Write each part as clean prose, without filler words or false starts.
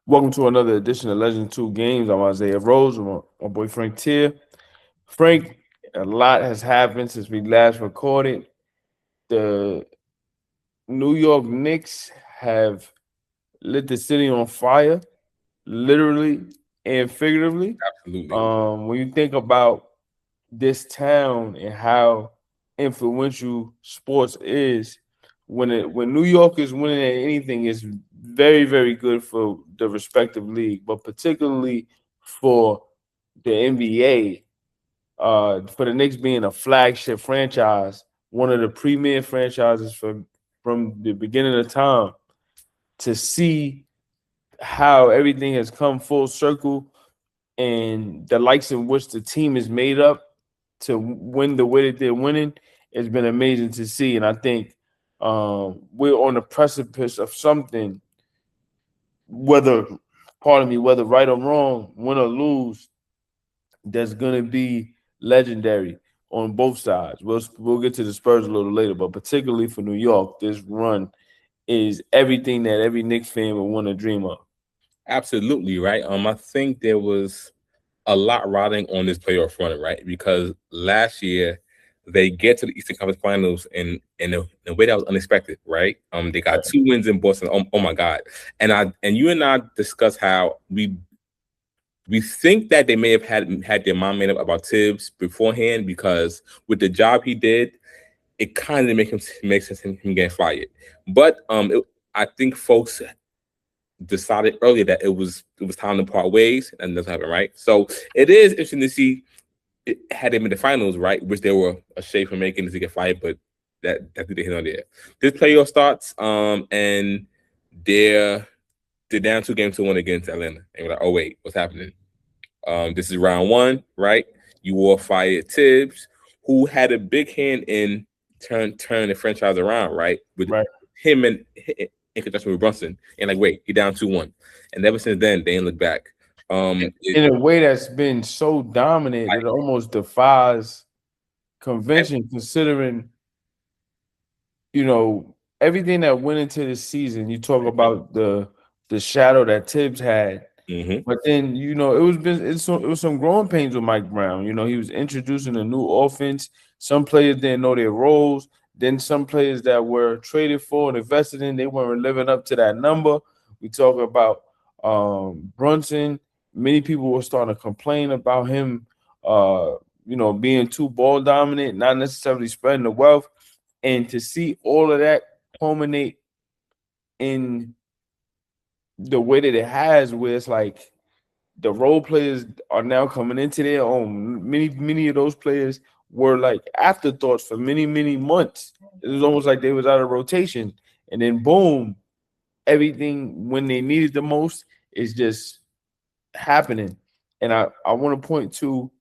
Welcome to another edition of Legend 2 Games. I'm Isaiah Rose with my boy Frank Tier. Frank, a lot has happened since we last recorded. The New York Knicks have lit the city on fire, literally and figuratively. Absolutely. When you think about this town and how influential sports is, when New York is winning at anything, it's very, very good for the respective league, but particularly for the NBA, for the Knicks being a flagship franchise, one of the premier franchises from the beginning of time, to see how everything has come full circle and the likes in which the team is made up to win the way that they're winning has been amazing to see. And I think we're on the precipice of something, whether, pardon me, whether right or wrong, win or lose, that's going to be legendary on both sides. We'll get to the Spurs a little later, but particularly for New York, this run is everything that every Knicks fan would want to dream of. Absolutely, right. I think there was a lot riding on this playoff run, right? Because last year they get to the Eastern Conference Finals in a way that was unexpected, right? They got two wins in Boston. Oh my God. And you and I discussed how we think that they may have had their mind made up about Tibbs beforehand because with the job he did, it kind of makes sense him getting fired. But I think folks decided earlier that it was time to part ways, and that's happened, right? So it is interesting to see it had them in the finals, right? Which they were a shade for making to get fired, but that's what they hit on there. This playoff starts, and they're down 2 games to 1 against Atlanta, and we're like, oh wait, what's happening? This is round one, right? You all fired Tibbs, who had a big hand in turn the franchise around, right? With Right. him and in conjunction with Brunson, and like, wait, he down 2-1, and ever since then they ain't look back. It, In a way that's been so dominant, like, it almost defies convention, considering everything that went into the season. You talk about the shadow that Tibbs had, mm-hmm, but then it was some growing pains with Mike Brown. He was introducing a new offense. Some players didn't know their roles. Then some players that were traded for and invested in, they weren't living up to that number. We talk about Brunson. Many people were starting to complain about him, being too ball dominant, not necessarily spreading the wealth. And to see all of that culminate in the way that it has, where it's like the role players are now coming into their own. Many of those players were like afterthoughts for many, many months. It was almost like they was out of rotation. And then boom, everything when they needed the most is just happening. And I want to point to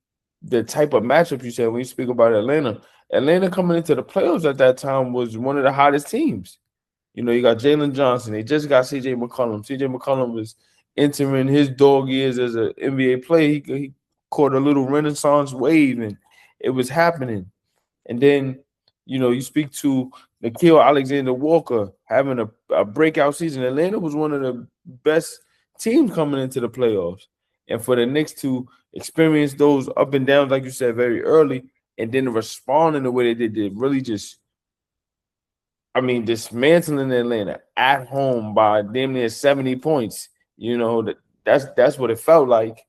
the type of matchup you said when you speak about Atlanta. Atlanta coming into the playoffs at that time was one of the hottest teams. You got Jalen Johnson. They just got CJ McCollum. CJ McCollum was entering his dog years as an NBA player. He caught a little renaissance wave, and it was happening. And then, you speak to Nikhil Alexander Walker having a breakout season. Atlanta was one of the best teams coming into the playoffs. And for the Knicks to experience those up and downs, like you said, very early, and then respond in the way they did really just, dismantling Atlanta at home by damn near 70 points. That's what it felt like.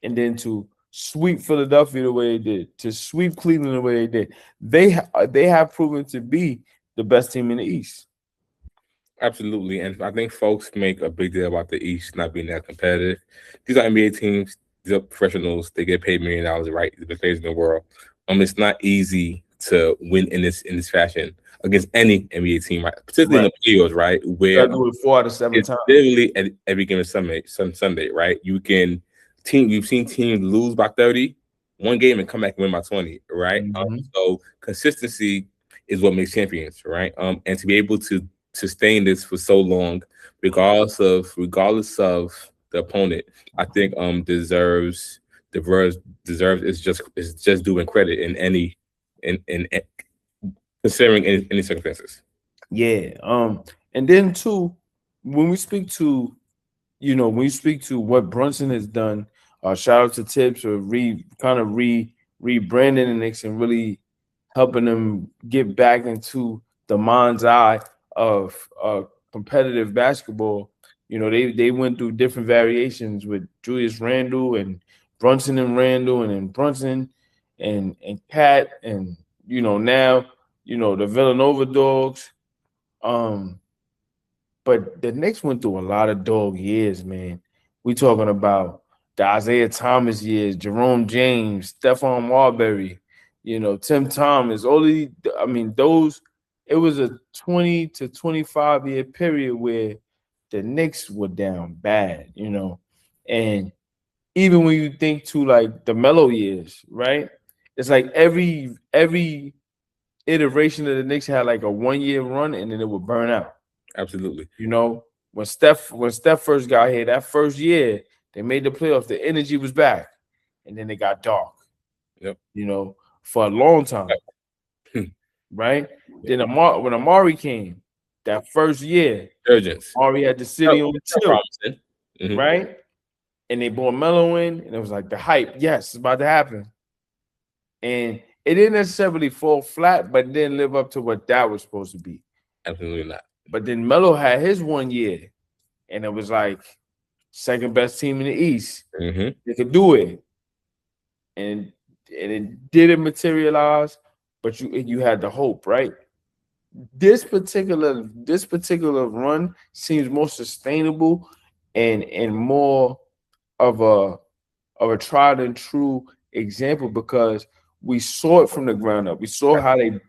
And then to sweep Philadelphia the way they did, to sweep Cleveland the way they did, they have proven to be the best team in the East. absolutely. And I think folks make a big deal about the East not being that competitive. These are NBA teams. These are professionals. They get paid $1 million, right? The best players in the world. It's not easy to win in this fashion against any NBA team, right? Particularly Right. in the playoffs, right? You Where gotta do it 4 out of 7 it's times. literally at every given Sunday, right? You've seen teams lose by 30 one game and come back and win by 20, right? Mhm. So consistency is what makes champions, right? And to be able to sustain this for so long, regardless of the opponent, I think deserves is just doing credit in considering any circumstances. Yeah. And then too, when we speak to when you speak to what Brunson has done, shout out to Tips or rebranding the Knicks and really helping them get back into the mind's eye of competitive basketball. They went through different variations with Julius Randle and Brunson and Randle and then Brunson and Cat and now the Villanova dogs. Um, but the Knicks went through a lot of dog years, man. We talking about the Isaiah Thomas years, Jerome James, Stephon Marbury, Tim Thomas. Those. It was a 20 to 25 year period where the Knicks were down bad, and even when you think to like the mellow years, right? It's like every iteration of the Knicks had like a 1 year run and then it would burn out. Absolutely. When Steph first got here, that first year they made the playoffs, the energy was back, and then it got dark. Yep. For a long time, right? Yeah. Then when Amari came, that first year, Urgence. Amari had the city on tilt, Mm-hmm. right? And they brought Melo in, and it was like the hype. Yes, it's about to happen, and it didn't necessarily fall flat, but it didn't live up to what that was supposed to be. Absolutely not. But then Melo had his 1 year, and it was like second best team in the East. Mm-hmm. They could do it, and it didn't materialize. But you had the hope, right? This particular run seems more sustainable and more of a tried and true example because we saw it from the ground up. We saw how they've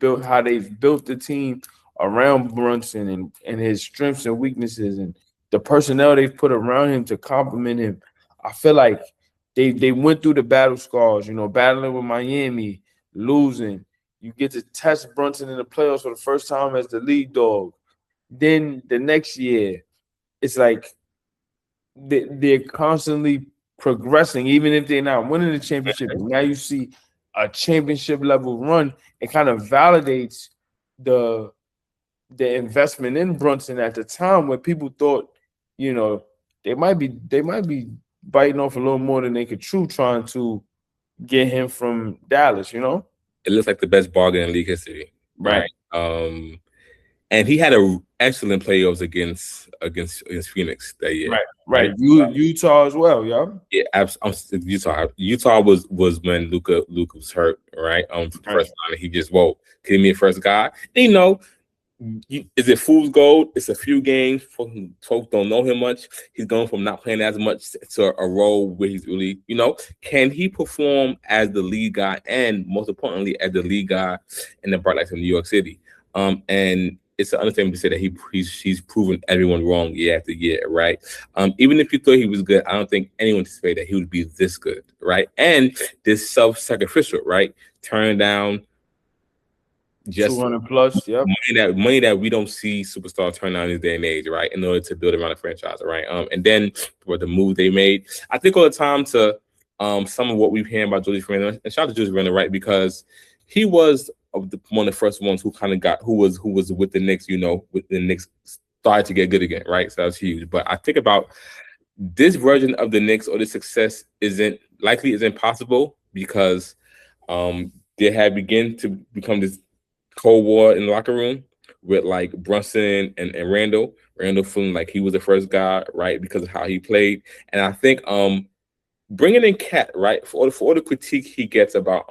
built the team around Brunson and his strengths and weaknesses and the personnel they've put around him to complement him. I feel like they went through the battle scars, battling with Miami, losing. You get to test Brunson in the playoffs for the first time as the lead dog. Then the next year, it's like they're constantly progressing, even if they're not winning the championship. Now you see a championship level run. It kind of validates the investment in Brunson at the time when people thought, they might be biting off a little more than they could chew trying to get him from Dallas, It looks like the best bargain in league history. Right. And he had an excellent playoffs against Phoenix that year. Right. Utah as well, yeah. Yeah, Utah. Utah was when Luka was hurt, right? For the first time, he just give me a first guy. And, is it fool's gold? It's a few games. Folks don't know him much. He's going from not playing as much to a role where he's really, can he perform as the lead guy and most importantly as the lead guy in the Bright Lights of New York City? And it's an understatement to say that he's proven everyone wrong year after year, right? Even if you thought he was good, I don't think anyone anticipated that he would be this good, right? And this self-sacrificial, right? Turn down just 200 plus, yeah. Money that we don't see superstars turn down in this day and age, right? In order to build around a franchise, right? And then for the move they made, I think all the time to some of what we've heard about Julius Randle, and shout out to Julius Randle, right? Because he was one of the first ones who kind of who was with the Knicks, with the Knicks started to get good again, right? So that's huge. But I think about this version of the Knicks or the success isn't possible because they had begun to become this Cold War in the locker room with like Brunson and Randle feeling like he was the first guy, right, because of how he played. And I think bringing in Cat, right, for all the critique he gets about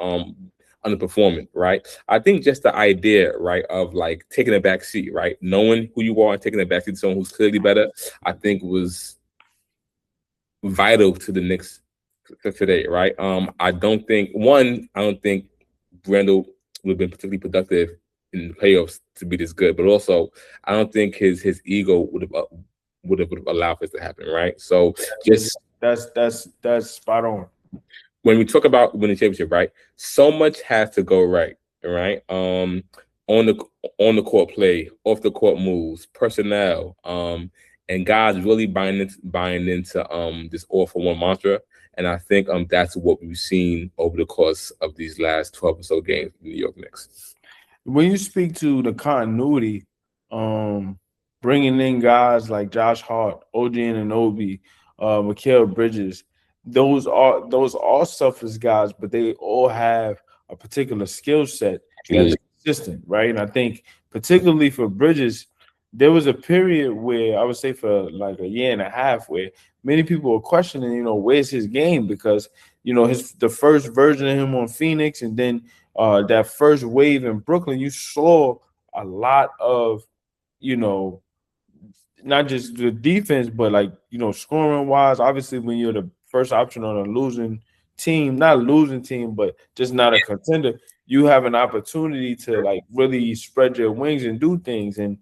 underperforming, right, I think just the idea, right, of like taking a back seat, right, knowing who you are and taking a back seat to someone who's clearly better, I think was vital to the Knicks today, right? I don't think Randle would have been particularly productive in the playoffs to be this good, but also I don't think his ego would have allowed this to happen, right? So just that's spot on. When we talk about winning championship, right? So much has to go right? On the court play, off the court moves, personnel, and guys really buying into this all for one mantra. And I think that's what we've seen over the course of these last 12 or so games in the New York Knicks. When you speak to the continuity, bringing in guys like Josh Hart, OG Anunoby, Mikal Bridges. Those are selfless guys, but they all have a particular skill set that's Absolutely. consistent, right? And I think particularly for Bridges, there was a period where I would say for like a year and a half where many people were questioning, where's his game? Because the first version of him on Phoenix, and then that first wave in Brooklyn, you saw a lot of, you know, not just the defense, but like scoring wise. Obviously, when you're the first option on a losing team, not a losing team, but just not a contender, you have an opportunity to like really spread your wings and do things. And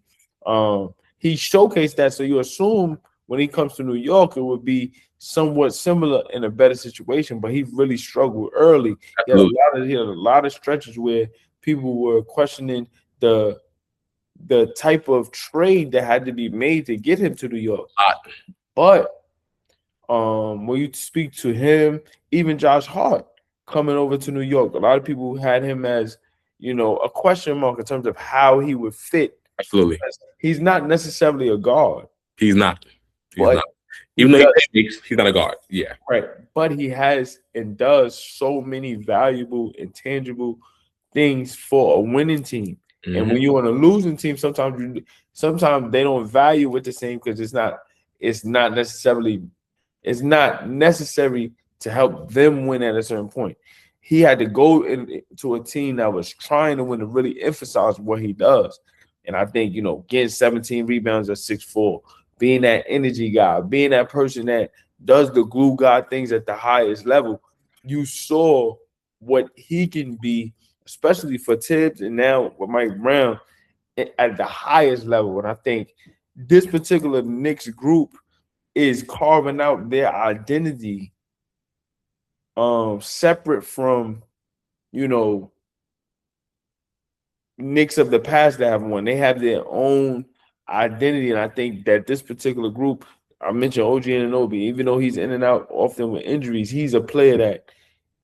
he showcased that. So you assume when he comes to New York, it would be somewhat similar in a better situation. But he really struggled early. Absolutely. He had a lot of stretches where people were questioning the type of trade that had to be made to get him to New York. But when you speak to him, even Josh Hart coming over to New York, a lot of people had him as, a question mark in terms of how he would fit. Absolutely. He's not necessarily a guard. He's not. But not. Even though he's not a guard. Yeah. Right. But he has and does so many valuable, intangible things for a winning team. Mm-hmm. And when you're on a losing team, sometimes they don't value it the same because it's not necessary to help them win at a certain point. He had to go into a team that was trying to win to really emphasize what he does. And I think, getting 17 rebounds at 6'4", being that energy guy, being that person that does the glue guy things at the highest level, you saw what he can be, especially for Tibbs and now with Mike Brown at the highest level. And I think this particular Knicks group is carving out their identity separate from, Knicks of the past that have won. They have their own identity. And I think that this particular group, I mentioned OG Anunoby, even though he's in and out often with injuries, he's a player that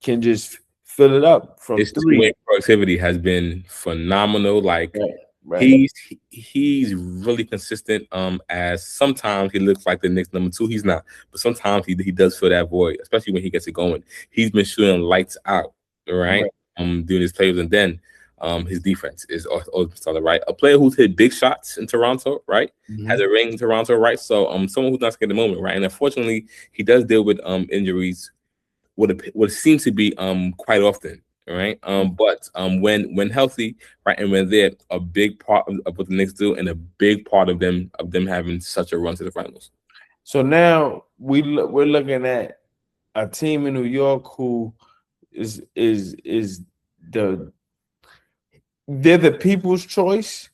can just fill it up from his three. two-way productivity has been phenomenal. Like right. He's really consistent. As sometimes he looks like the Knicks number 2. He's not, but sometimes he does fill that void, especially when he gets it going. He's been shooting lights out, right? Doing his plays, and then his defense is also solid, right? A player who's hit big shots in Toronto, right? Mm-hmm. Has a ring in Toronto, right? So someone who's not scared at the moment, right? And unfortunately, he does deal with injuries, what seems to be quite often. Right. But when healthy, right, and when they're a big part of what the Knicks do, and a big part of them having such a run to the finals. So now we're looking at a team in New York who they're the people's choice,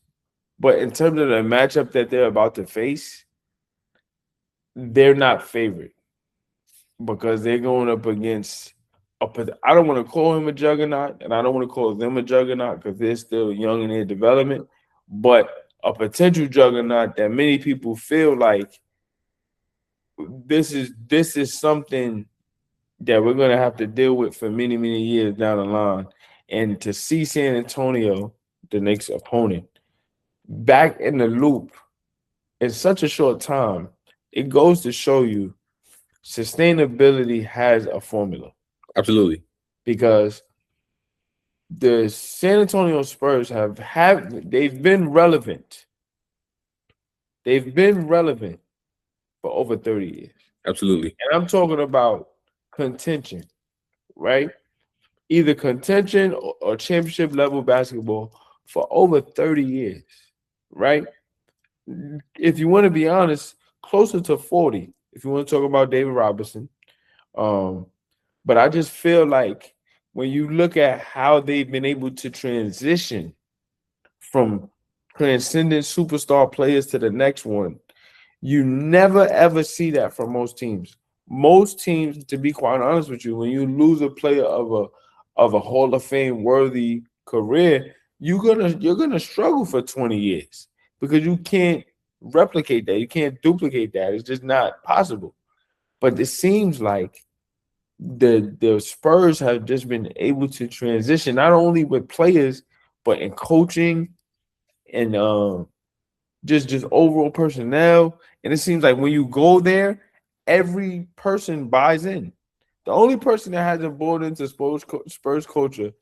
but in terms of the matchup that they're about to face, they're not favored because they're going up against I don't want to call him a juggernaut, and I don't want to call them a juggernaut because they're still young in their development, but a potential juggernaut that many people feel like this is something that we're going to have to deal with for many, many years down the line. And to see San Antonio, the Knicks opponent, back in the loop in such a short time, it goes to show you sustainability has a formula. Absolutely. Because the San Antonio Spurs they've been relevant. They've been relevant for over 30 years. Absolutely. And I'm talking about contention, right? Either contention or championship level basketball for over 30 years, right? If you want to be honest, closer to 40, if you want to talk about David Robinson. But I just feel like when you look at how they've been able to transition from transcendent superstar players to the next one, you never ever see that from most teams. Most teams, to be quite honest with you, when you lose a player of a Hall of Fame worthy career, you're gonna struggle for 20 years because you can't replicate that. You can't duplicate that. It's just not possible. But it seems like the Spurs have just been able to transition not only with players but in coaching and just overall personnel. And it seems like when you go there, every person buys in. The only person that hasn't bought into Spurs culture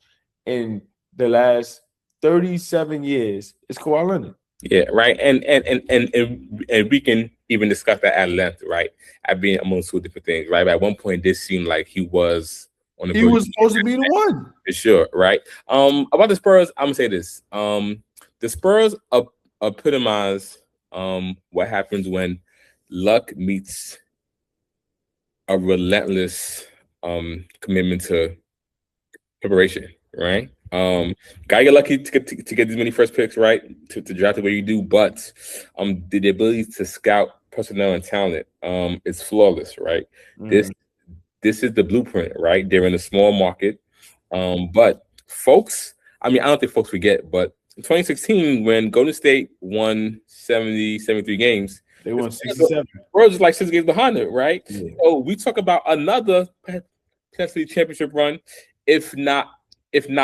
in the last 37 years is Kawhi Leonard. Yeah, right. And we can even discuss that at length, right? At being among two different things, right? But at one point, this seemed like he was on the He verge was supposed to be the one. for sure, right? About the Spurs, I'm gonna say this. The Spurs epitomize what happens when luck meets a relentless commitment to preparation, right? Gotta get lucky to get as many first picks, right? To draft the way you do, but the ability to scout personnel and talent is flawless, right? This this is the blueprint, right? They're in a small market. But folks, I mean, I don't think folks forget, but in 2016, when Golden State won 73 games, They won 67. Spurs was like 6 games behind it, right? Yeah. So we talk about another potentially championship run, if not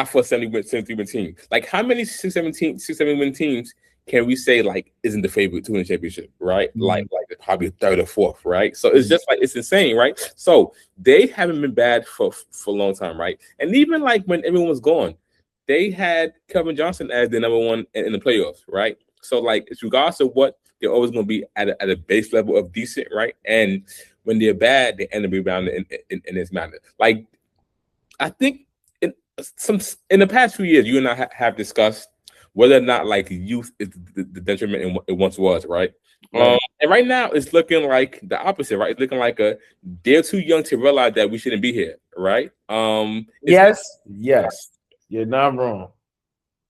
for 73 win team. Like how many 6-7 win teams can we say like isn't the favorite to win a championship, right? Like probably third or fourth, right? So it's just like it's insane, right? So they haven't been bad for a long time, right? And even like when everyone was gone, they had Kevin Johnson as the number one in the playoffs, right? So like it's regardless of what, they're always going to be at a base level of decent, right? And when they're bad, they end up rebounding in this manner. Like I think in the past few years, you and I have discussed whether or not like youth is the detriment it once was, right? And right now it's looking like the opposite, right? It's looking like they're too young to realize that we shouldn't be here, right? Yes, you're not wrong.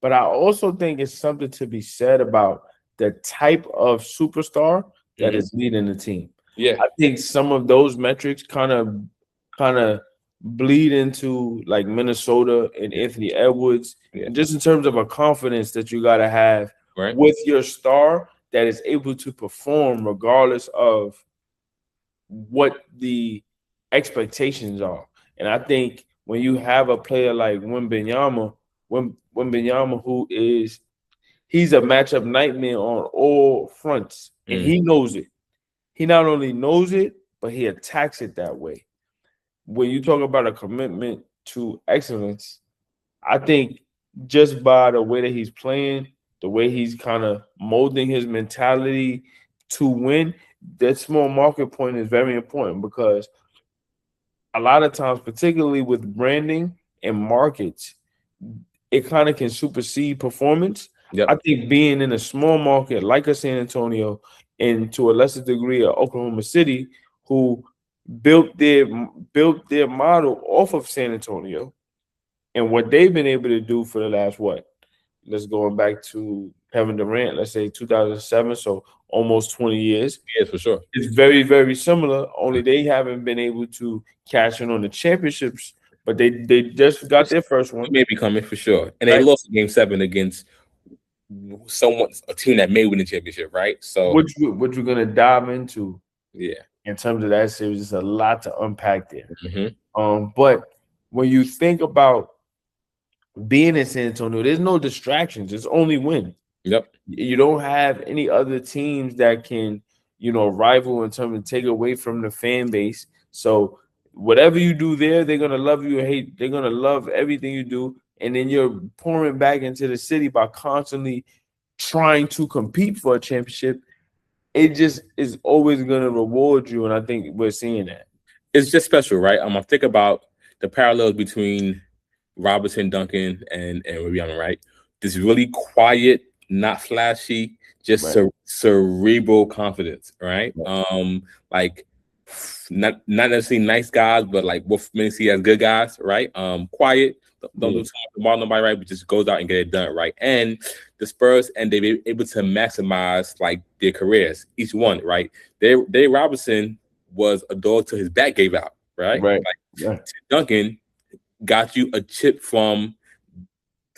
But I also think it's something to be said about the type of superstar that is leading the team. Yeah, I think some of those metrics kind of bleed into like Minnesota and Anthony Edwards, and just in terms of a confidence that you got to have with your star that is able to perform regardless of what the expectations are. And I think when you have a player like Wemby, who he's a matchup nightmare on all fronts, and he knows it. He not only knows it, but he attacks it that way. When you talk about a commitment to excellence, I think just by the way that he's playing, the way he's kind of molding his mentality to win, that small market point is very important because a lot of times, particularly with branding and markets, it kind of can supersede performance. Yep. I think being in a small market like a San Antonio and to a lesser degree of Oklahoma City, who built their model off of San Antonio and what they've been able to do for the last let's go back to Kevin Durant, let's say 2007, so almost 20 years. Yeah, for sure. It's very, very similar, only they haven't been able to cash in on the championships, but they just got their first one. May be coming for sure. And they lost Game 7 against a team that may win the championship, right? So what you're gonna dive into, yeah, in terms of that series, there's a lot to unpack there. But when you think about being in San Antonio, there's no distractions. It's only win. Yep. You don't have any other teams that can, rival in terms of take away from the fan base. So whatever you do there, they're gonna love you or hate. They're gonna love everything you do, and then you're pouring back into the city by constantly trying to compete for a championship. It just is always gonna reward you, and I think we're seeing that. It's just special, right? I think about the parallels between Robinson, Duncan, and Wemby, right? This really quiet, not flashy, just cerebral confidence, right? Like not necessarily nice guys, but like what many see as good guys, right? Quiet, don't do too much about nobody, right? But just goes out and get it done, right? And the Spurs, and they be able to maximize like their careers, each one, right? Dave Robinson was a dog till his back gave out, right? Like, Duncan got you a chip from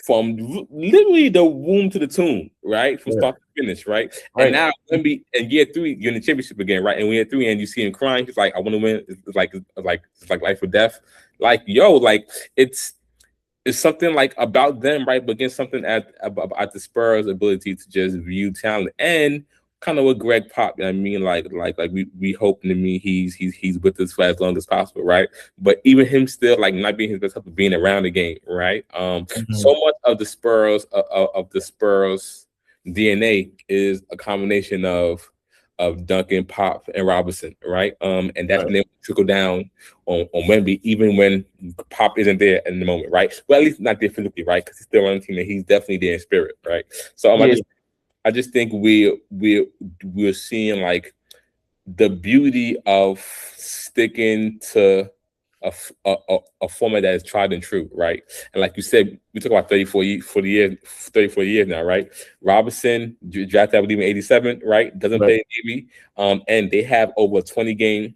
literally the womb to the tomb, right? From start to finish, right? And now Wemby in year 3, you're in the championship again, right? And when you're 3 and you see him crying, he's like, I want to win. It's like life or death. Like, yo, like it's it's something like about them, right? But again, something about the Spurs' ability to just view talent and kind of with Greg Pop. I mean, like we hope to me he's with us for as long as possible, right? But even him still like not being his best, but being around the game, right? So much of the Spurs of the Spurs DNA is a combination of Duncan, Pop, and Robinson, right? And that's been able to trickle down on Wemby, even when Pop isn't there in the moment, right? Well, at least not there physically, right? Because he's still on the team and he's definitely there in spirit, right? So I just think we're seeing like the beauty of sticking to a format that is tried and true, right? And like you said, we talk about 34 years now, right? Robinson drafted, I believe, in 87, right? Doesn't play in Navy. And they have over a 20 game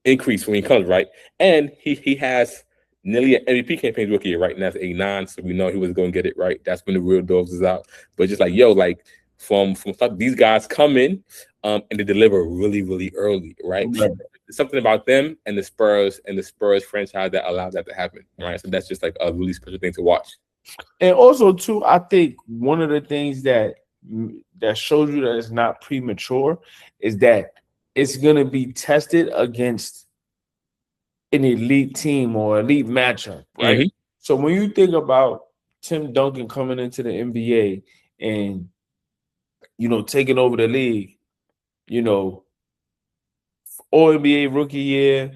increase when he comes, right? And he has nearly an MVP campaign rookie year, right? And that's 89, so we know he was going to get it, right? That's when the real dogs is out. But just like, yo, like from these guys come in and they deliver really, really early, right? There's something about them and the Spurs franchise that allows that to happen, right? So that's just like a really special thing to watch. And also, too, I think one of the things that shows you that it's not premature is that it's going to be tested against an elite team or elite matchup, right? Mm-hmm. So when you think about Tim Duncan coming into the NBA and, taking over the league, All NBA rookie year,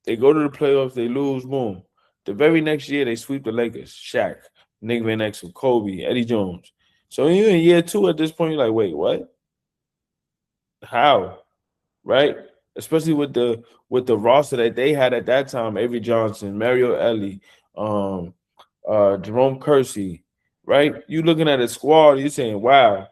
they go to the playoffs, they lose, boom. The very next year, they sweep the Lakers. Shaq, Nick Van Exel, Kobe, Eddie Jones. So you're in year 2 at this point, you're like, wait, what? How? Right? Especially with the roster that they had at that time, Avery Johnson, Mario Elie, Jerome Kersey, right? You looking at a squad, you're saying, wow.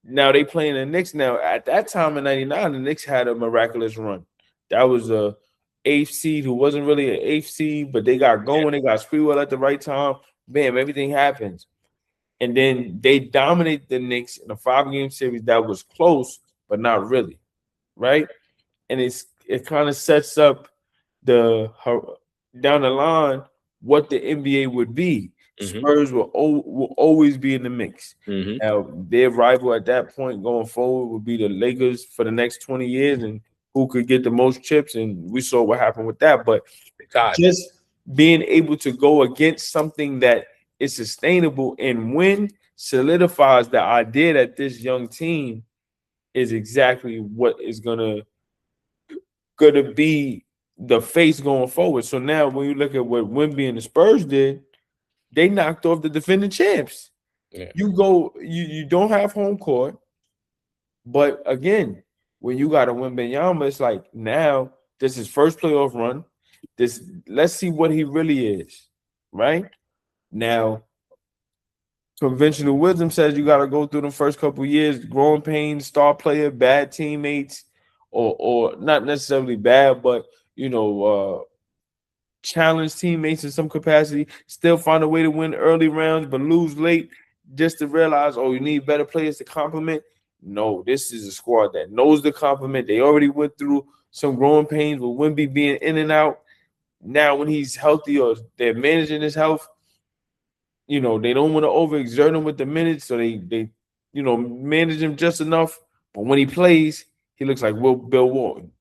Now they playing the Knicks. Now at that time in '99, the Knicks had a miraculous run. That was a eighth seed who wasn't really an eighth seed, but they got going. They got Sprewell at the right time. Bam, everything happens. And then they dominate the Knicks in a 5-game series that was close, but not really, right? And it kind of sets up the down the line what the NBA would be. Spurs will always be in the mix. Now, their rival at that point going forward would be the Lakers for the next 20 years and who could get the most chips. And we saw what happened with that. But just being able to go against something that is sustainable and win solidifies the idea that this young team is exactly what is gonna be the face going forward. So now when you look at what Wemby and the Spurs did, they knocked off the defending champs. Yeah. You don't have home court, but again, when you got a Wembanyama, it's like now this is first playoff run. Let's see what he really is, right? Now, conventional wisdom says you got to go through the first couple of years, growing pains, star player, bad teammates, or not necessarily bad, but challenge teammates in some capacity, still find a way to win early rounds, but lose late just to realize, oh, you need better players to complement. No, this is a squad that knows the complement. They already went through some growing pains with Wemby being in and out. Now, when he's healthy or they're managing his health, they don't want to overexert him with the minutes, so they manage him just enough. But when he plays, he looks like Bill Walton.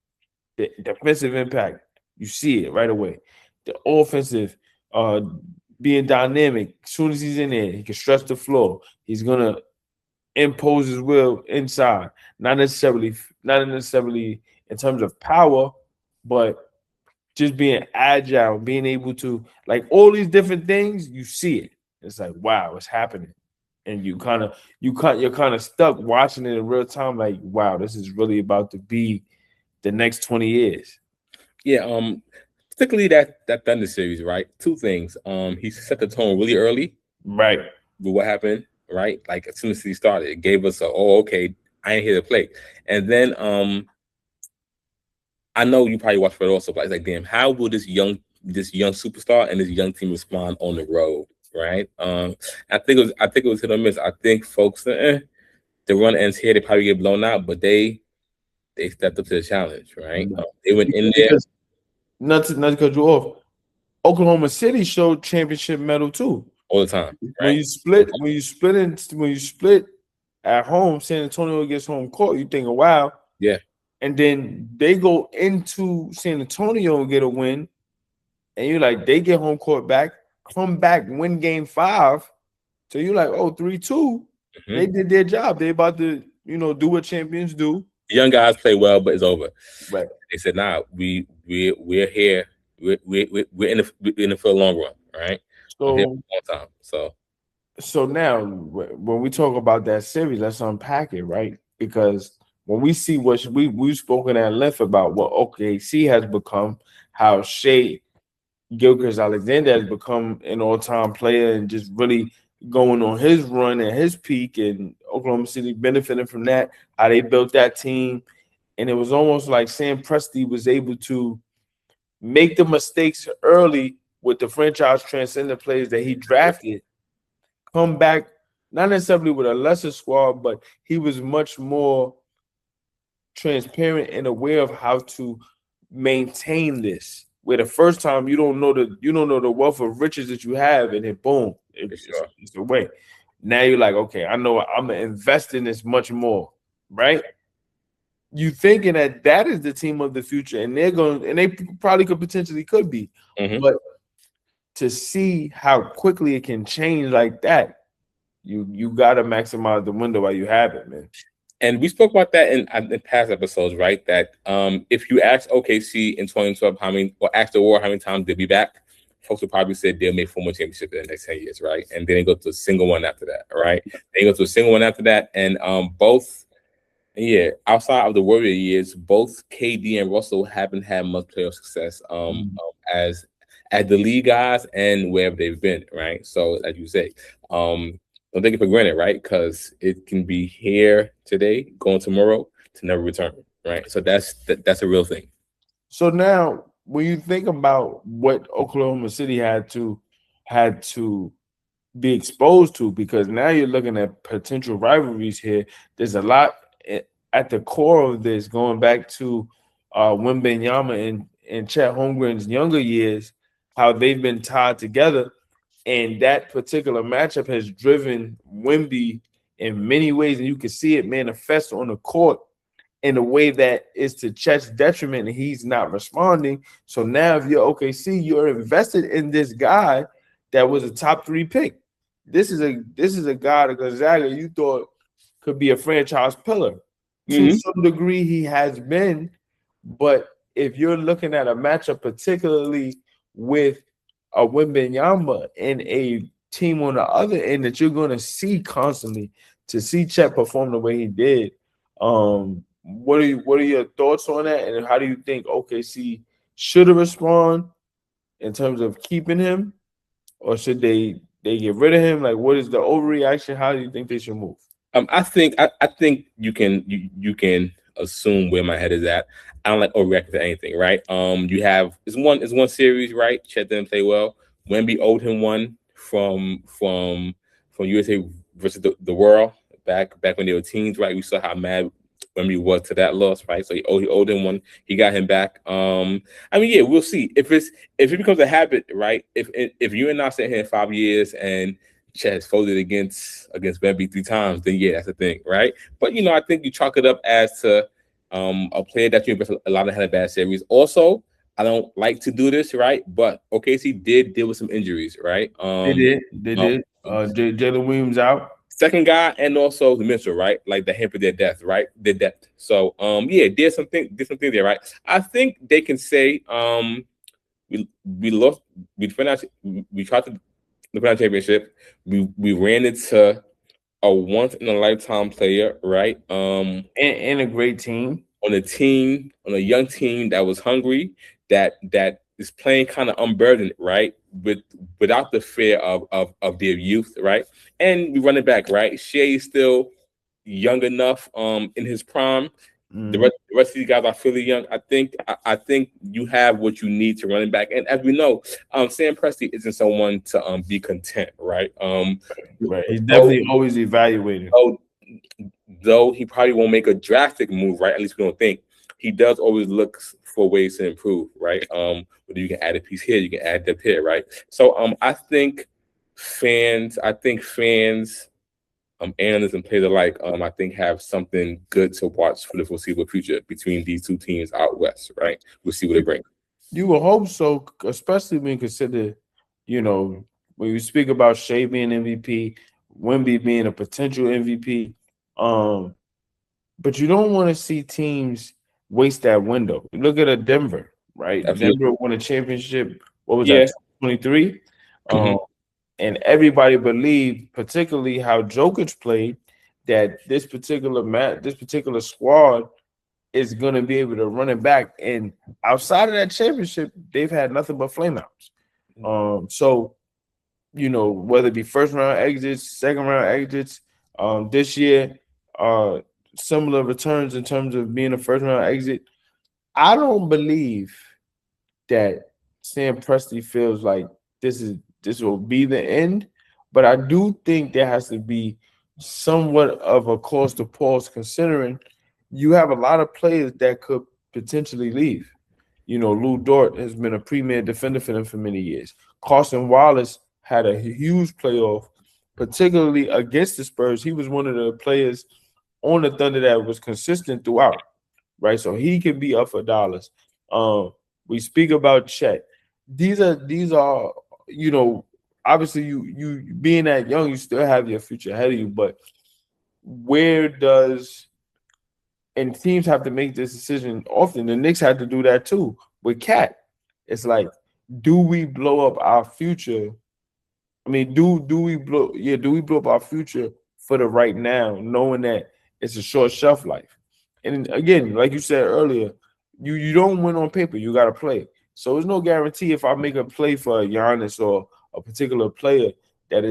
The defensive impact, you see it right away. The offensive, being dynamic. As soon as he's in there, he can stretch the floor. He's gonna impose his will inside. Not necessarily in terms of power, but just being agile, being able to like all these different things. You see it. It's like, wow, it's happening, and you're kind of stuck watching it in real time. Like, wow, this is really about to be the next 20 years. Yeah, particularly that Thunder series, right? Two things. He set the tone really early, right? With what happened, right? Like as soon as he started, it gave us okay, I ain't here to play. And then I know you probably watched it also, but it's like, damn, how will this young superstar and this young team respond on the road, right? I think it was hit or miss. I think folks, the run ends here, they probably get blown out, but they stepped up to the challenge, right? They went in there. not to cut you off. Oklahoma City showed championship medal too. all the time, When right? you split at home, San Antonio gets home court, you think, wow. Yeah. And then they go into San Antonio and get a win, and you're like, they get home court back, come back, win game 5. So you're like, oh, 3-2. They did their job. They about to, do what champions do. The young guys play well, but it's over. Right. They said, "Nah, we're here. We're in it for a long run, right? I'm here for a long time." So now, when we talk about that series, let's unpack it, right? Because when we see what we've spoken at length about what OKC has become, how Shea Gilgeous-Alexander has become an all-time player and just really going on his run and his peak, and Oklahoma City benefiting from that, how they built that team. And it was almost like Sam Presti was able to make the mistakes early with the franchise transcendent players that he drafted, come back, not necessarily with a lesser squad, but he was much more transparent and aware of how to maintain this. Where the first time you don't know the wealth of riches that you have, and then boom, it's the way. Now you're like, okay, I know I'm gonna invest in this much more, right? You thinking that is the team of the future, and they probably could be, but to see how quickly it can change like that, you gotta maximize the window while you have it, man. And we spoke about that in past episodes, right? That if you ask OKC in 2012 or ask the War how many times they'll be back, folks will probably say they'll make 4 more championships in the next 10 years, right? And then they go to a single one after that, right? They go to a single one after that, and outside of the Warrior years, both KD and Russell haven't had much playoff success as the league guys and wherever they've been, right? So, as you say, don't take it for granted, right? Because it can be here today, going tomorrow to never return, right? So that's a real thing. So now, when you think about what Oklahoma City had to be exposed to, because now you're looking at potential rivalries here. There's a lot at the core of this, going back to Wemby and Chet Holmgren's younger years, how they've been tied together. And that particular matchup has driven Wemby in many ways, and you can see it manifest on the court in a way that is to Chet's detriment, and he's not responding. So now, if you're OKC, you're invested in this guy that was a top 3 pick. This is a guy that Gonzaga you thought could be a franchise pillar. To some degree, he has been, but if you're looking at a matchup, particularly with a Wembanyama and a team on the other end that you're going to see constantly, to see Chet perform the way he did. What are your thoughts on that, and how do you think OKC should respond in terms of keeping him, or should they get rid of him? Like, what is the overreaction? How do you think they should move? I think you can assume where my head is at. I don't like overreacting to anything, right? You have it's one series, right? Chet didn't play well. Wemby owed him one from USA versus the World back when they were teens, right? We saw how mad Wemby was to that loss, right? So he owed him one. He got him back. We'll see if it becomes a habit, right? If you and I sit here in 5 years and Chet has folded against Wemby 3 times, then yeah, that's the thing, right? But I think you chalk it up as to a player that you invest a lot of had a bad series. Also, I don't like to do this, right? But OKC did deal with some injuries, right? They did. Jalen Williams out. Second guy, and also the Mitchell, right? Like the hampered their depth, right? Their depth. So there's something there, right? I think they can say we lost, we tried to win our championship. We ran into a once in a lifetime player, right? And a great team. On a young team that was hungry, that is playing kind of unburdened, right? Without the fear of their youth, right? And we run it back, right? Shea is still young enough in his prime. The rest of these guys are fairly young. I think you have what you need to run it back. And as we know, Sam Presti isn't someone to be content, right? Right. He's definitely always evaluating. Though he probably won't make a drastic move, right? At least we don't think. he does always look for ways to improve, right? Whether you can add a piece here, you can add depth here, right? So I think fans, analysts and players alike, I think have something good to watch for the foreseeable future between these two teams out west, right? We'll see what they bring. You will hope so, especially when you consider, when you speak about Shea being MVP, Wemby being a potential MVP. Um, but you don't want to see teams waste that window. Look at a Denver, right? Absolutely. Denver won a championship. What was Yeah. that? 23. Mhm. And everybody believed, particularly how Jokic played, that this particular squad is going to be able to run it back. And outside of that championship, they've had nothing but flameouts. So whether it be first round exits, second round exits, this year, similar returns in terms of being a first round exit. I don't believe that Sam Presti feels like this will be the end, but I do think there has to be somewhat of a cause to pause, considering you have a lot of players that could potentially leave. Lou Dort has been a premier defender for them for many years. Carson Wallace had a huge playoff, particularly against the Spurs. He was one of the players on the Thunder that was consistent throughout, right? So he can be up for dollars. We speak about Chet. These are obviously you being that young, you still have your future ahead of you, but where does and teams have to make this decision often. The Knicks had to do that too with Cat. It's like, do we blow up our future? I mean, do we blow up our future for the right now, knowing that it's a short shelf life? And again, like you said earlier, you don't win on paper, you gotta play. So there's no guarantee if I make a play for a Giannis or a particular player that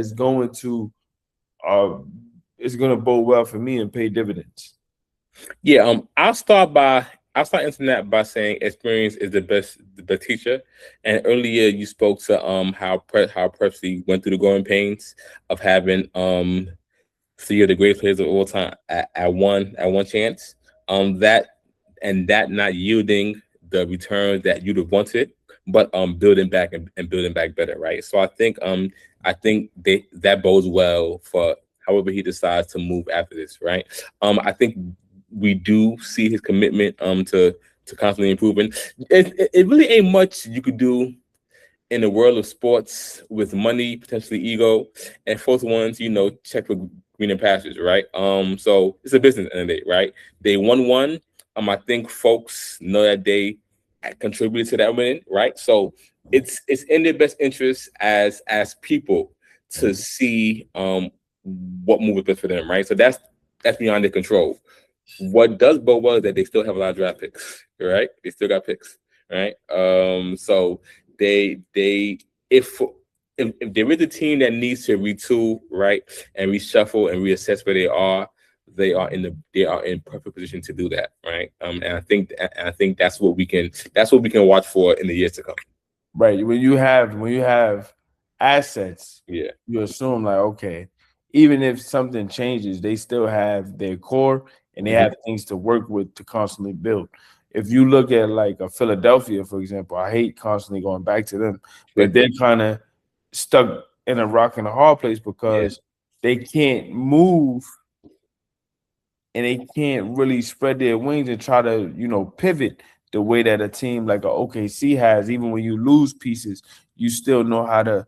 uh is gonna bode well for me and pay dividends. Yeah, I'll start answering that by saying experience is the best teacher. And earlier you spoke to how Presti went through the growing pains of having three of the greatest players of all time at one chance. That and that not yielding the returns that you'd have wanted, but building back and building back better, right? So I think that bodes well for however he decides to move after this, right? I think we do see his commitment to constantly improving. It really ain't much you could do in the world of sports with money, potentially ego, and fourth ones, check for greener pastures, right? So it's a business at the end of the day, right? They won one. I think folks know that they contributed to that winning, right? So it's in their best interest as people to see what move is best for them, right? So that's beyond their control. What does bode well is that they still have a lot of draft picks, right? They still got picks, right? So they if there is a team that needs to retool, right, and reshuffle and reassess where they are in perfect position to do that, right? And I think that's what we can watch for in the years to come. Right. When you have assets, Yeah. you assume like, okay, even if something changes, they still have their core and they Mhm. have things to work with to constantly build. If you look at like a Philadelphia, for example, I hate constantly going back to them, but they're kind of stuck in a rock and a hard place Yeah. because they can't move and they can't really spread their wings and try to, pivot the way that a team like a OKC has. Even when you lose pieces, you still know how to,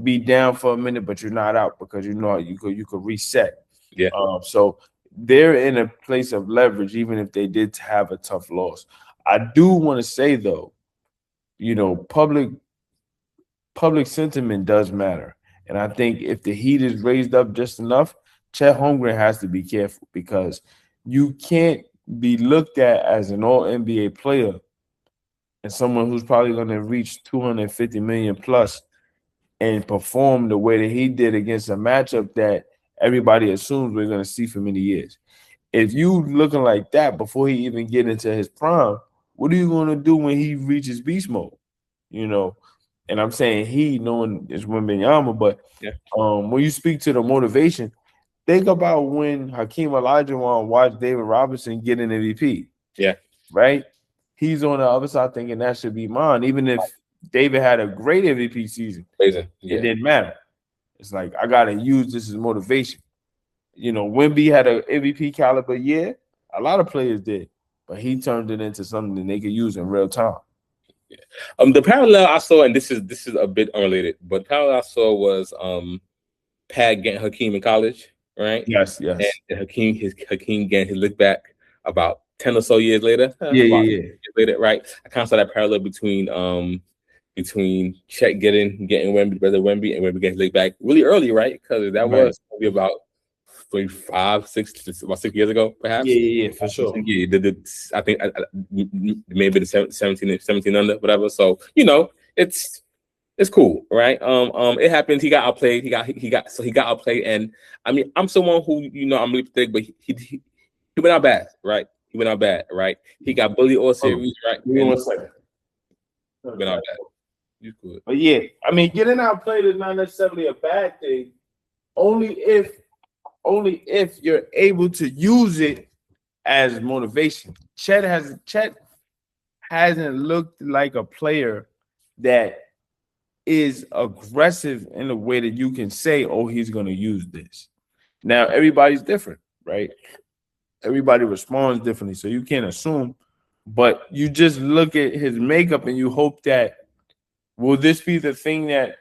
be down for a minute, but you're not out because you could reset. Yeah. So they're in a place of leverage, even if they did have a tough loss. I do want to say though, public sentiment does matter. And I think if the heat is raised up just enough, Chet Holmgren has to be careful because you can't be looked at as an all NBA player and someone who's probably going to reach 250 million plus and perform the way that he did against a matchup that everybody assumes we're going to see for many years. If you looking like that before he even get into his prime, what are you going to do when he reaches beast mode? You know, and I'm saying he, knowing it's Wembenyama, but Yeah. when you speak to the motivation, think about when Hakeem Olajuwon watched David Robinson get an MVP. Yeah. right? He's on the other side thinking that should be mine. Even if David had a great MVP season, Amazing. it Yeah. didn't matter. It's like I gotta use this as motivation. You know, Wemby had an MVP caliber year. A lot of players did, but he turned it into something that they could use in real time. The parallel I saw, and this is a bit unrelated, but the parallel I saw was Pat getting Hakeem in college, right? Yes, yes. And Hakeem getting his look back about 10 or so years later. Yeah, About yeah, yeah. years later, right? I kind of saw that parallel between Chet getting Wemby, brother Wemby, and Wemby getting his look back really early, right? Because that Right. was probably about 6 years ago, perhaps. Yeah, for sure. Yeah, I think maybe the 17 under, whatever. So it's cool, right? It happened. He got outplayed. He got outplayed. And I mean, I'm someone who I'm really thick, but he went out bad, right? He went out bad, right? He got bullied all series, right? Give me And 1 second. went out bad. You could. But yeah, I mean, getting outplayed is not necessarily a bad thing. Only if you're able to use it as motivation. Chet hasn't looked like a player that is aggressive in a way that you can say, oh, he's going to use this. Now, everybody's different, right? Everybody responds differently, so you can't assume. But you just look at his makeup and you hope that, will this be the thing that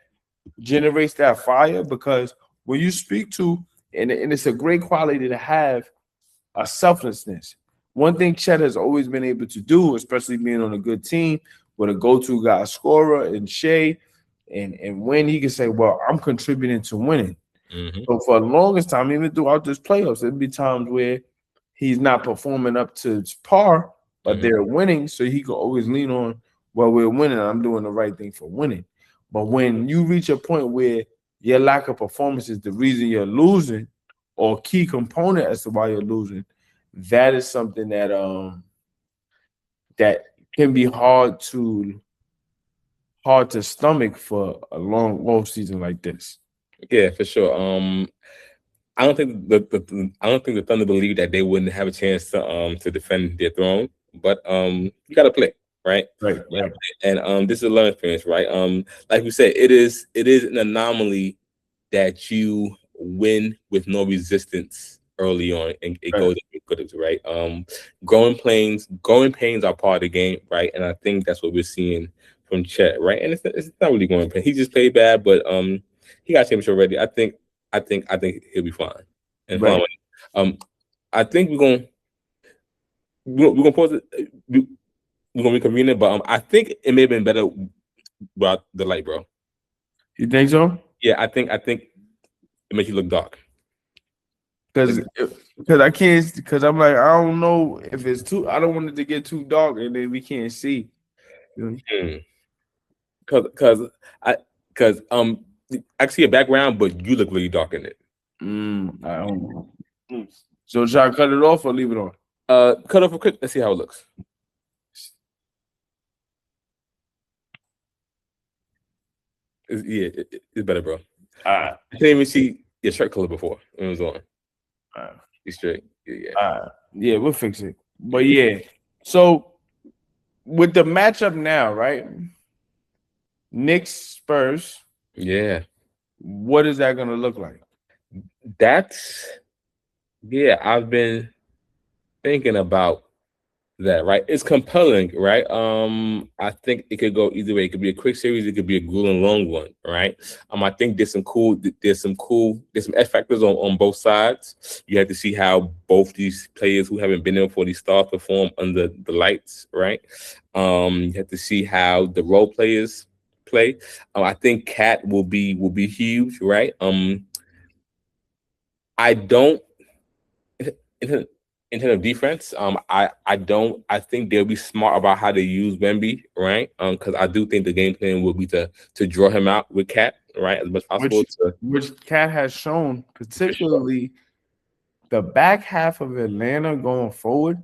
generates that fire? Because when you speak to, and it's a great quality to have, a selflessness. One thing Chet has always been able to do, especially being on a good team with a go-to guy scorer and Shea, and when he can say, well, I'm contributing to winning. Mm-hmm. So for the longest time, even throughout this playoffs, there'd be times where he's not performing up to par, but they're winning, so he could always lean on, well, we're winning, I'm doing the right thing for winning. But when you reach a point where your lack of performance is the reason you're losing, or key component as to why you're losing, that is something that that can be hard to stomach for a long off season like this. Yeah, for sure. I don't think the Thunder believe that they wouldn't have a chance to defend their throne, but you got to play, right? Right. And this is a learning experience, right? Like we said, it is an anomaly that you win with no resistance early on, and it goes right. Growing pains are part of the game, right? And I think that's what we're seeing from Chet, right? And it's not really growing pains. He just played bad, but he got championship already. I think he'll be fine. And Right. I think we're gonna pause it. We're gonna reconvene it, but I think it may have been better without the light, bro. You think so? Yeah, I think it makes you look dark. Because I can't, because I'm like, I don't know if it's too, I don't want it to get too dark and then we can't see. Because I can see a background, but you look really dark in it. I don't know. So should I cut it off or leave it on? Cut off a quick. Let's see how it looks. It's better, bro. I didn't even see your shirt color before it was on. It's straight. Yeah, we'll fix it. But yeah, so with the matchup now, right? Knicks Spurs. Yeah. What is that gonna look like? I've been thinking about that, right? It's compelling, right? I think it could go either way. It could be a quick series, it could be a grueling long one, right? I think there's some X factors on both sides. You have to see how both these players who haven't been there for these stars perform under the lights, right? You have to see how the role players play. I think Cat will be huge, right? I don't in terms of defense, I think they'll be smart about how they use Wemby, right? Because I do think the game plan will be to draw him out with Cat, right, as much as possible. Which Cat has shown, particularly the back half of Atlanta going forward,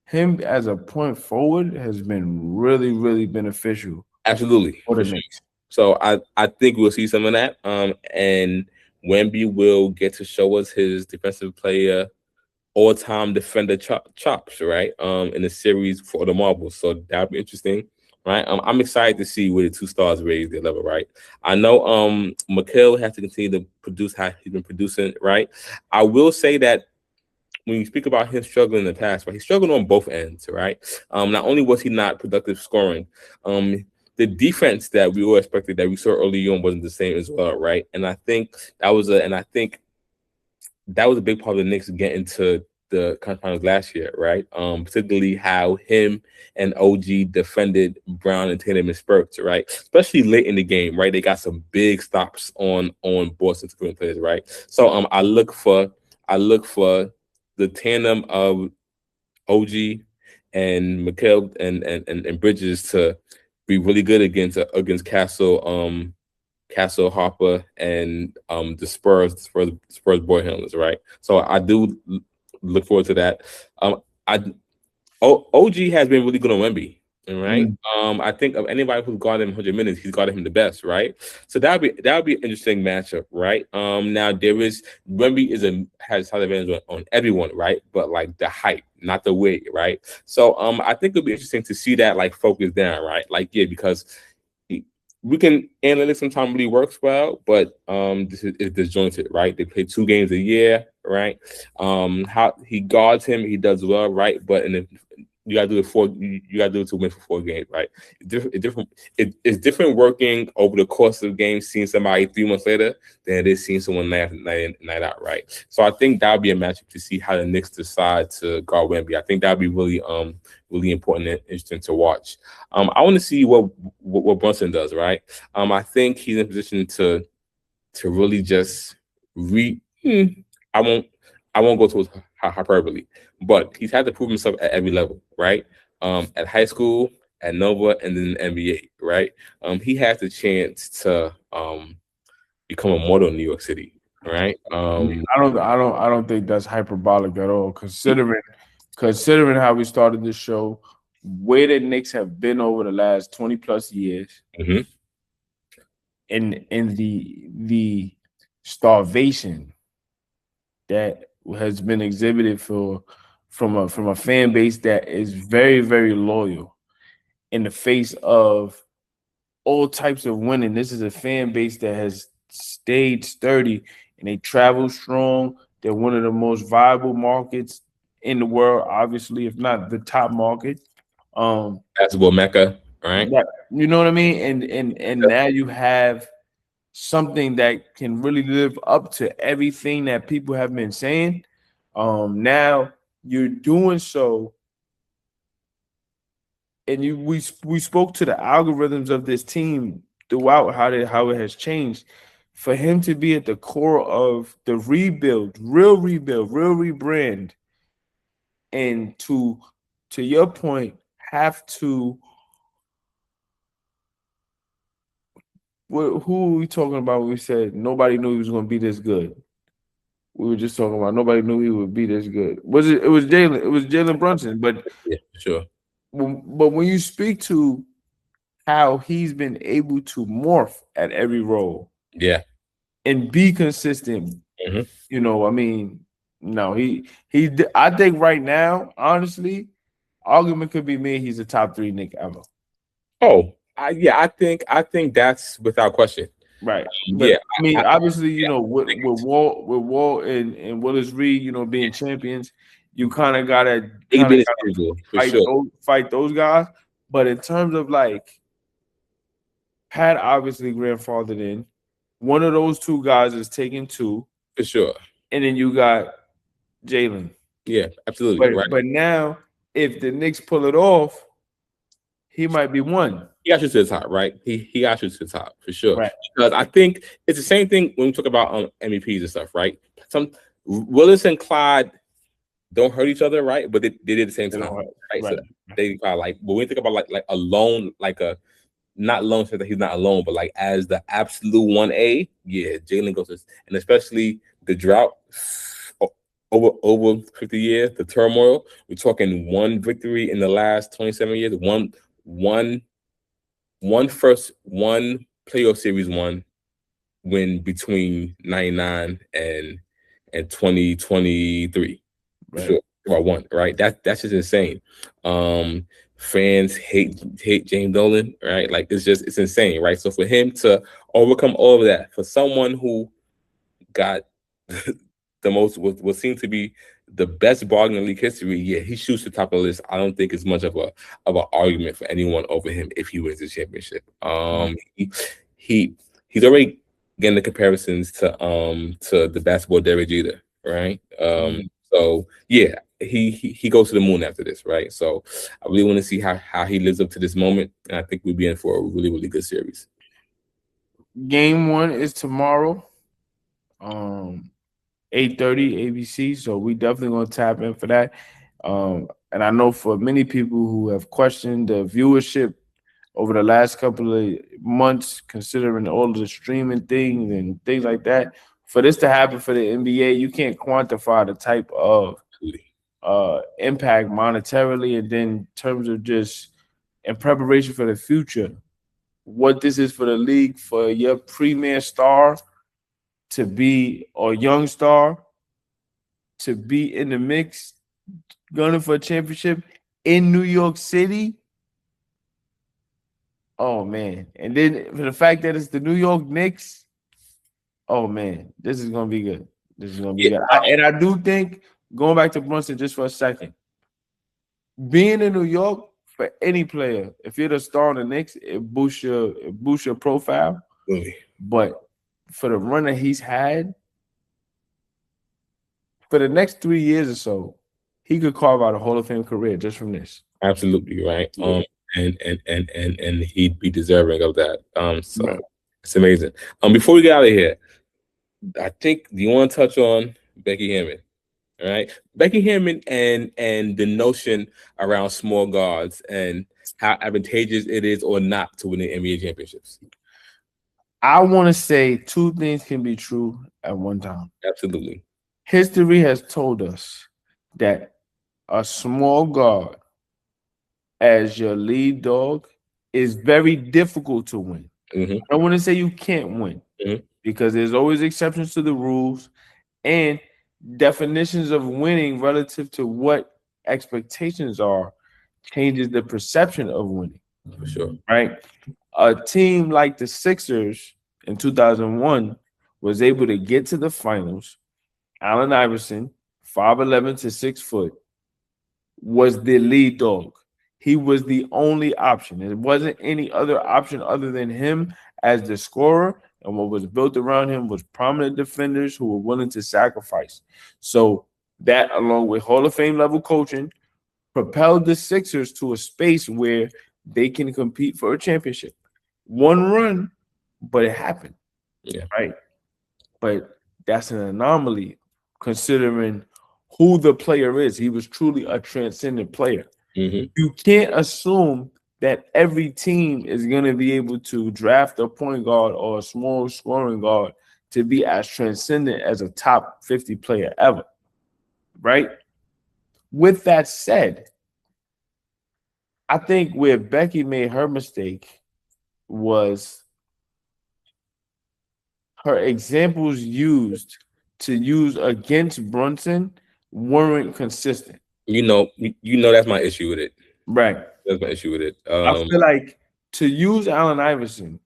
him as a point forward has been really, really beneficial. Absolutely. For the Knicks. So I think we'll see some of that. And Wemby will get to show us his defensive player all-time defender chops, right? In the series for the marbles. So that'll be interesting, right? I'm excited to see where the two stars raise their level, right? I know Mikhail has to continue to produce how he's been producing, right? I will say that when you speak about him struggling in the past, right, he struggled on both ends, right? Not only was he not productive scoring, the defense that we all expected that we saw early on wasn't the same as well, right? And I think that was a big part of the Knicks getting to the conference finals last year, right? Particularly how him and OG defended Brown and Tatum in spurts, right? Especially late in the game, right? They got some big stops on Boston's players, right? So I look for the tandem of OG and Mikhail and Bridges to be really good against Castle Harper and the Spurs boy handlers, right? So I do look forward to that. I OG has been really good on Wemby, right? I think of anybody who's guarded him 100 minutes, he's guarded him the best, right? So that'll be an interesting matchup, right? Now Wemby has side advantage on everyone, right? But like the height, not the weight, right? So I think it'll be interesting to see that like focus down, right? Like because we can analytics sometimes really works well, but this is disjointed, right? They play 2 games a year, right? How he guards him, he does well, right? But you gotta do you gotta do it to win for 4 games, right? It's different working over the course of games, seeing somebody 3 months later than it is seeing someone night in, night out, right? So I think that'll be a matchup to see how the Knicks decide to guard Wemby. I think that'll be really important and interesting to watch. I want to see what Brunson does, right? I think he's in a position to really just I won't go towards hyperbole, but he's had to prove himself at every level, right? At high school, at Nova, and then NBA, right? He has the chance to become a model in New York City, right? I don't think that's hyperbolic at all, considering how we started this show, where the Knicks have been over the last 20 plus years, and the starvation that has been exhibited from a fan base that is very, very loyal in the face of all types of winning. This is a fan base that has stayed sturdy and they travel strong. They're one of the most viable markets in the world, obviously, if not the top market. Basketball mecca, right? You know what I mean? And now you have something that can really live up to everything that people have been saying. Now you're doing so, and we spoke to the algorithms of this team throughout how it has changed. For him to be at the core of the real rebrand, and to your point, have to. Who were we talking about when we said nobody knew he was going to be this good? We were just talking about nobody knew he would be this good. It was Jalen. It was Jalen Brunson. But yeah, sure. But when you speak to how he's been able to morph at every role, yeah, and be consistent, you know, I mean, no, I think right now, honestly, argument could be made he's a top 3 Knick ever. Oh, I think that's without question. Right. But, I mean, obviously, you know, with Walt and Willis Reed, you know, being champions, you kind of gotta fight those guys. But in terms of like, Pat obviously grandfathered in. One of those 2 guys is taking 2 for sure, and then you got Jalen. Yeah, absolutely. But now, if the Knicks pull it off, he might be 1. He got you to the top, right? He got you to the top for sure. Right. Because I think it's the same thing when we talk about MVPs and stuff, right? Some Willis and Clyde don't hurt each other, right? But they did at the same time, right? So they kind of like, but when we think about like alone, like a not alone, so that he's not alone, but like as the absolute 1A, yeah, Jalen goes, and especially the drought over 50 years, the turmoil. We're talking 1 victory in the last 27 years, one playoff series win between 99 and 2023. For sure. About one, right? That's just insane. Fans hate James Dolan, right? Like it's insane, right? So for him to overcome all of that, for someone who got the most what seemed to be the best bargain in league history, yeah, he shoots the top of the list. I don't think it's much of an argument for anyone over him if he wins the championship. He's already getting the comparisons to the basketball Derek Jeter, right? So yeah, he goes to the moon after this, right? So I really want to see how he lives up to this moment, and I think we'll be in for a really, really good series. Game 1 is tomorrow, 8:30 ABC. So we definitely gonna tap in for that. And I know for many people who have questioned the viewership over the last couple of months, considering all of the streaming things and things like that, for this to happen for the NBA, you can't quantify the type of impact monetarily, and then in terms of just in preparation for the future, what this is for the league, for your premier star to be, or young star to be in the mix, gunning for a championship in New York City. Oh man. And then for the fact that it's the New York Knicks, oh man, this is gonna be good. This is gonna be good. And I do think, going back to Brunson just for a second, being in New York for any player, if you're the star in the Knicks, it boosts your profile. Really? But for the run that he's had, for the next 3 years or so, he could carve out a Hall of Fame career just from this. Absolutely, right. Yeah. And he'd be deserving of that. So right. It's amazing. Before we get out of here, I think, do you want to touch on Becky Hammond? All right, Becky Hammond and the notion around small guards and how advantageous it is or not to win the NBA championships. I want to say two things can be true at one time. Absolutely. History has told us that a small guard as your lead dog is very difficult to win. I don't want to say you can't win, because there's always exceptions to the rules, and definitions of winning relative to what expectations are changes the perception of winning. For sure. Right? A team like the Sixers in 2001 was able to get to the finals. Allen Iverson, 5'11" to 6 foot, was the lead dog. He was the only option. There wasn't any other option other than him as the scorer, and what was built around him was prominent defenders who were willing to sacrifice. So that, along with Hall of Fame level coaching, propelled the Sixers to a space where they can compete for a championship. One run, but it happened. Yeah. Right. But that's an anomaly considering who the player is. He was truly a transcendent player. You can't assume that every team is going to be able to draft a point guard or a small scoring guard to be as transcendent as a top 50 player ever. Right? With that said, I think where Becky made her mistake was her examples used against Brunson weren't consistent. You know that's my issue with it. Right. That's my issue with it. I feel like to use Allen Iverson,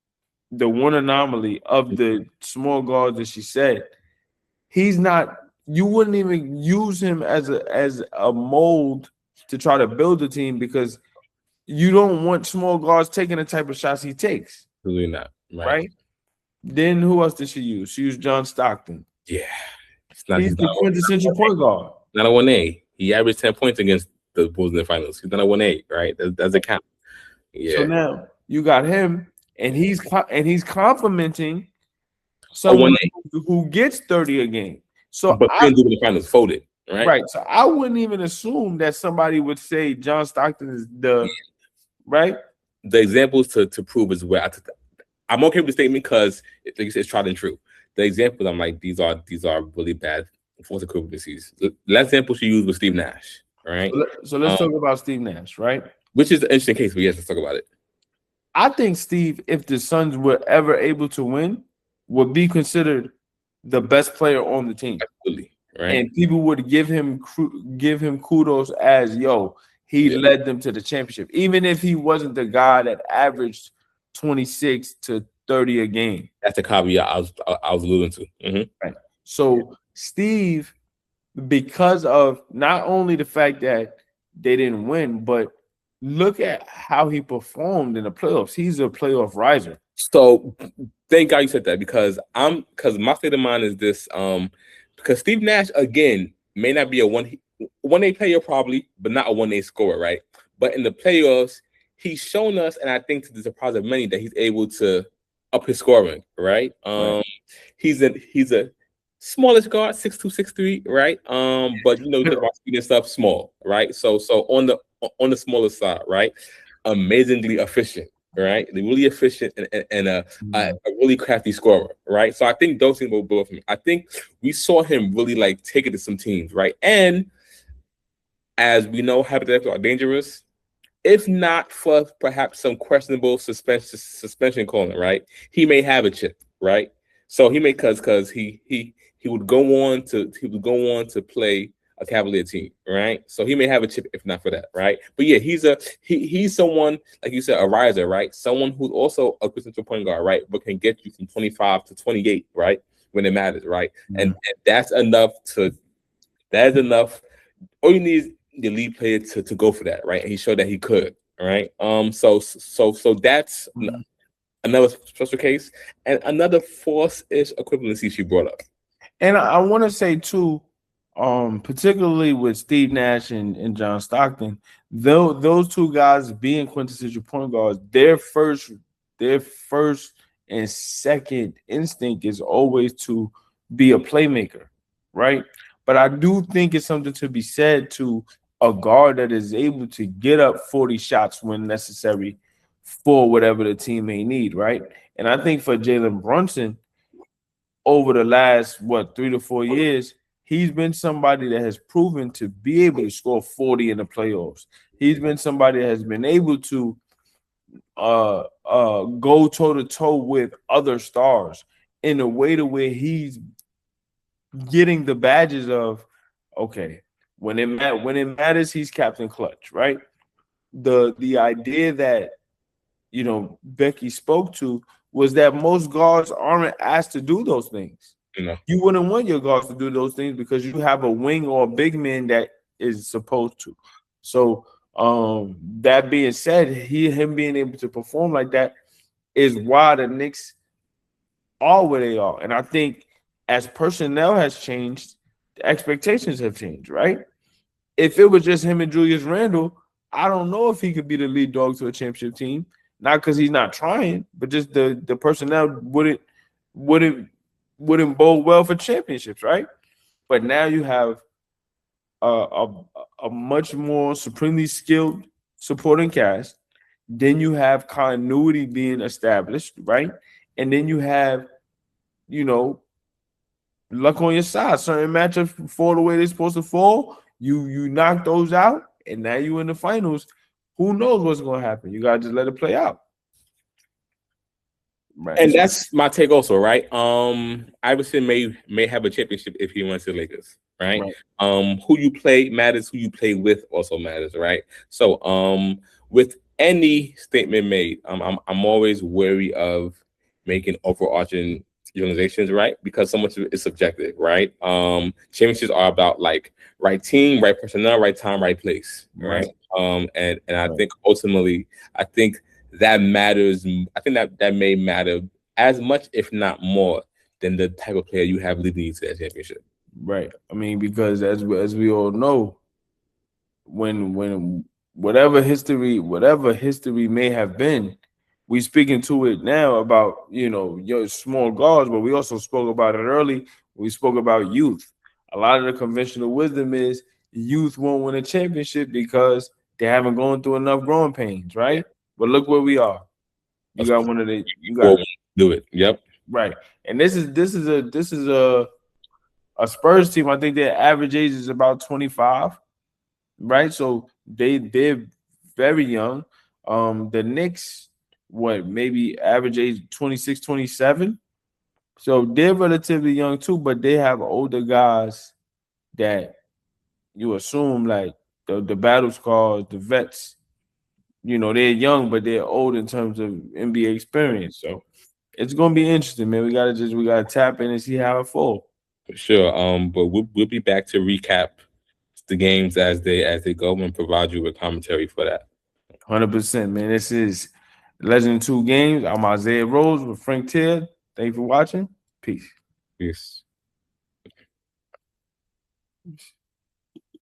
the one anomaly of the small guard that she said, he's not. You wouldn't even use him as a mold to try to build a team, because you don't want small guards taking the type of shots he takes. Absolutely not. Right? Then who else did she use? She used John Stockton. Yeah. He's the quintessential point guard. Not a 1A. He averaged 10 points against the Bulls in the finals. He's not a 1A, right? That's a count. Yeah. So now you got him, and he's complimenting someone who gets 30 a game. So but couldn't do the finals, folded, right? Right. So I wouldn't even assume that somebody would say John Stockton is right. The examples to prove is where I'm okay with the statement because it's tried and true. The examples, I'm like, these are really bad force equivalencies. The last example she used was Steve Nash, right? So let's talk about Steve Nash, right? Which is an interesting case, but yes, let's talk about it. I think Steve, if the Suns were ever able to win, would be considered the best player on the team. Absolutely. right? And people would give him kudos as he led them to the championship, even if he wasn't the guy that averaged 26 to 30 a game. That's the caveat I was alluding to. Right. So Steve, because of not only the fact that they didn't win, but look at how he performed in the playoffs. He's a playoff riser. So thank God you said that, because my state of mind is this. Because Steve Nash, again, may not be a one-day player probably, but not a one-day scorer, right? But in the playoffs, he's shown us, and I think to the surprise of many, that he's able to up his scoring, right? Right. He's a smallish guard, 6'2", 6'3", right? But talk about speed and stuff, small, right? So on the smaller side, right? Amazingly efficient, right? They're really efficient and a really crafty scorer, right? So I think those things will go for me. I think we saw him really take it to some teams, right? And as we know, hypotheticals are dangerous. If not for perhaps some questionable suspension calling, right? He may have a chip, right? So he may because he would go on to play a Cavalier team, right? So he may have a chip if not for that, right? But yeah, he's someone, like you said, a riser, right? Someone who's also a potential point guard, right? But can get you from 25 to 28, right? When it matters, right? Mm-hmm. And that's enough. All you need is the lead player to go for that, right? And he showed that he could, right? So that's another special case, and another force-ish equivalency she brought up. And I want to say too, particularly with Steve Nash and John Stockton, though those two guys being quintessential point guards, their first and second instinct is always to be a playmaker, right? But I do think it's something to be said to a guard that is able to get up 40 shots when necessary for whatever the team may need, right? And I think for Jalen Brunson, over the last 3 to 4 years, he's been somebody that has proven to be able to score 40 in the playoffs. He's been somebody that has been able to go toe to toe with other stars in a way to where he's getting the badges of, okay, when it matters, he's Captain Clutch, right? The idea that Becky spoke to was that most guards aren't asked to do those things. You wouldn't want your guards to do those things because you have a wing or a big man that is supposed to. So that being said, him being able to perform like that is why the Knicks are where they are. And I think as personnel has changed, the expectations have changed, right? If it was just him and Julius Randle, I don't know if he could be the lead dog to a championship team. Not because he's not trying, but just the personnel wouldn't bode well for championships, right? But now you have a much more supremely skilled supporting cast. Then you have continuity being established, right? And then you have, luck on your side. Certain matchups fall the way they're supposed to fall. You knock those out, and now you in the finals. Who knows what's going to happen? You got to just let it play out. Right. And that's my take also, right? Iverson may have a championship if he went to the Lakers, right? Who you play matters, who you play with also matters, right? So with any statement made, I'm always wary of making overarching generalizations, right? Because so much of it is subjective, right? Championships are about right team, right personnel, right time, right place, right? And I think ultimately, that matters. I think that may matter as much, if not more, than the type of player you have leading you to that championship. Right. I mean, because as we all know, when whatever history may have been, we speaking to it now about your small guards, but we also spoke about it early. We spoke about youth. A lot of the conventional wisdom is youth won't win a championship because they haven't gone through enough growing pains, right? But look where we are. You got one of the. You got do it. Yep. Right, and this is a Spurs team. I think their average age is about 25, right? So they're very young. The Knicks, maybe average age 26, 27. So they're relatively young too, but they have older guys that you assume like the battle scars, the vets, they're young, but they're old in terms of NBA experience. So it's gonna be interesting, man. We gotta tap in and see how it falls. For sure. But we'll be back to recap the games as they go and provide you with commentary for that. 100%, man. This is Legend 2 Games. I'm Isaiah Rose with Frank Tier. Thank you for watching. Peace. Peace.